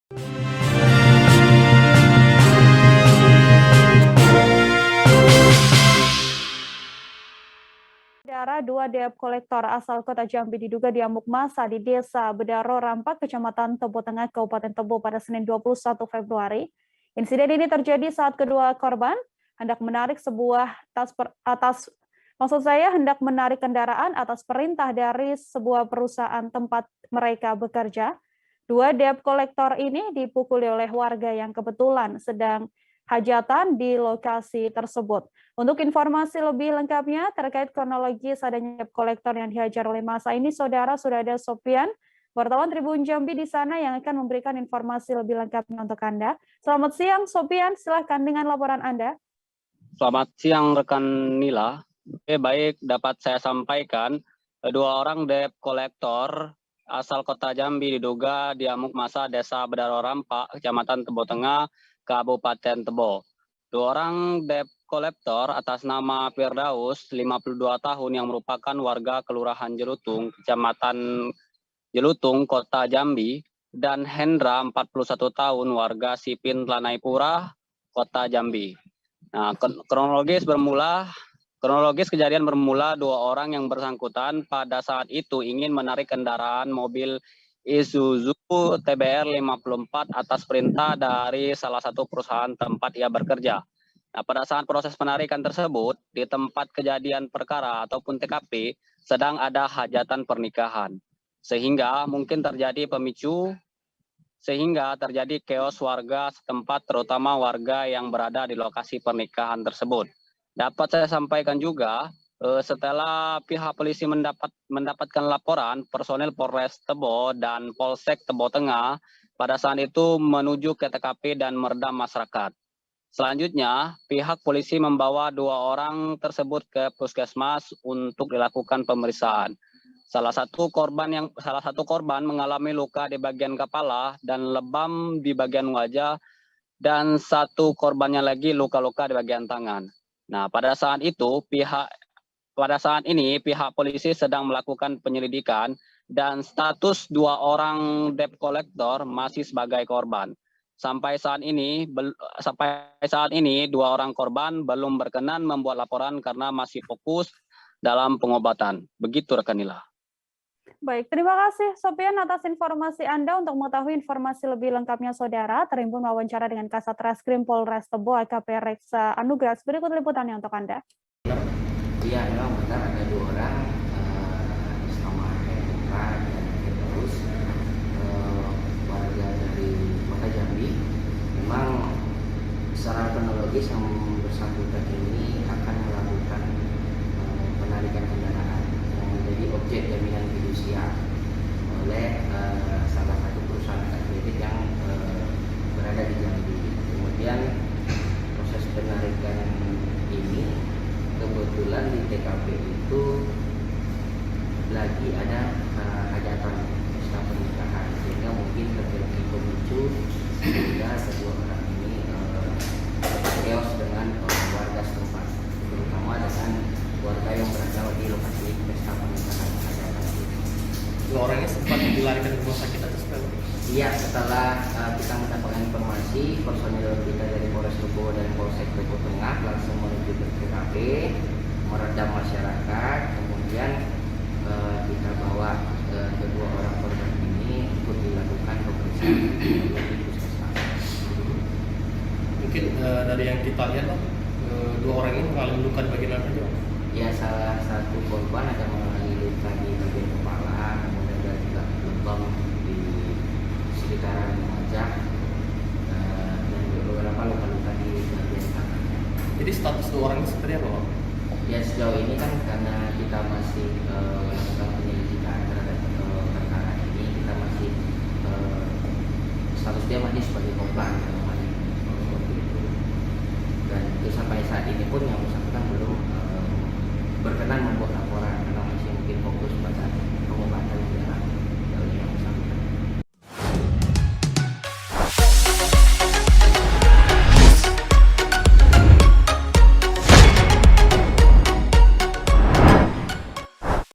Saudara, dua debt kolektor asal Kota Jambi diduga diamuk massa di Desa Bedaro Rampak, Kecamatan Tebo Tengah, Kabupaten Tebo pada Senin 21 Februari. Insiden ini terjadi saat kedua korban hendak menarik kendaraan atas perintah dari sebuah perusahaan tempat mereka bekerja. Dua debt kolektor ini dipukuli oleh warga yang kebetulan sedang hajatan di lokasi tersebut. Untuk informasi lebih lengkapnya terkait kronologis adanya debt kolektor yang dihajar oleh massa ini, saudara, sudah ada Sopian, wartawan Tribun Jambi di sana yang akan memberikan informasi lebih lengkapnya untuk Anda. Selamat siang, Sopian. Silahkan dengan laporan Anda. Selamat siang, rekan Nila. Baik, dapat saya sampaikan, dua orang debt kolektor asal Kota Jambi diduga diamuk massa Desa Bedaro Rampak, Kecamatan Tebo Tengah, Kabupaten Tebo. Dua orang debt kolektor atas nama Firdaus, 52 tahun, yang merupakan warga Kelurahan Jelutung, Kecamatan Jelutung, Kota Jambi, dan Hendra, 41 tahun, warga Sipin Lanaipura, Kota Jambi. Nah, kronologis kejadian bermula dua orang yang bersangkutan pada saat itu ingin menarik kendaraan mobil Isuzu TBR 54 atas perintah dari salah satu perusahaan tempat ia bekerja. Nah, pada saat proses penarikan tersebut, di tempat kejadian perkara ataupun TKP sedang ada hajatan pernikahan. Sehingga terjadi chaos warga setempat, terutama warga yang berada di lokasi pernikahan tersebut. Dapat saya sampaikan juga, setelah pihak polisi mendapatkan laporan, personel Polres Tebo dan Polsek Tebo Tengah pada saat itu menuju ke TKP dan meredam masyarakat. Selanjutnya, pihak polisi membawa dua orang tersebut ke puskesmas untuk dilakukan pemeriksaan. Salah satu korban mengalami luka di bagian kepala dan lebam di bagian wajah, dan satu korbannya lagi luka-luka di bagian tangan. Nah, pada saat ini pihak polisi sedang melakukan penyelidikan dan status dua orang debt kolektor masih sebagai korban. Sampai saat ini dua orang korban belum berkenan membuat laporan karena masih fokus dalam pengobatan. Begitu, rekan Nila. Baik, terima kasih Sopian atas informasi Anda. Untuk mengetahui informasi lebih lengkapnya, saudara, Terimpun wawancara dengan Kasat Reskrim Polres Tebo AKP Reksa Anugrah. Berikut liputannya untuk Anda. Iya, memang benar ada dua orang sama Hendra dan Firdaus, warga dari Kota Jambi. Memang secara kronologis yang bersangkutan ini akan melakukan penarikan kendaraan yang menjadi objek jaminan fidusia oleh salah satu perusahaan kredit yang berada di Jambi. Kemudian proses penarikan ini kebetulan di TKP itu lagi ada hajatan pesta pernikahan, sehingga mungkin terjadi pemicu sehingga kedua orang ini chaos dengan warga setempat, terutama dengan warga yang berada di lokasi pesta pernikahan hajatan itu. Dua orangnya sempat dilarikan ke rumah sakit atau seperti apa? Iya, setelah kita mendapatkan informasi, personil kita dari Polres Tebo dan Polsek Tebo Tengah langsung menuju ke TKP, meredam masyarakat, kemudian kita bawa kedua orang korban ini untuk dilakukan pemeriksaan di puskesmas. Mungkin dari yang kita lihat, dua orang ini mengalami luka di bagian apa? Ya, salah satu korban ada mengalami luka di bagian kepala, kemudian ada juga lebam di sekitaran wajah, dan beberapa luka-luka di bagian tangan. Jadi status dua orang ini seperti apa, Pak? Ya, sejauh ini kan karena kita masih melakukan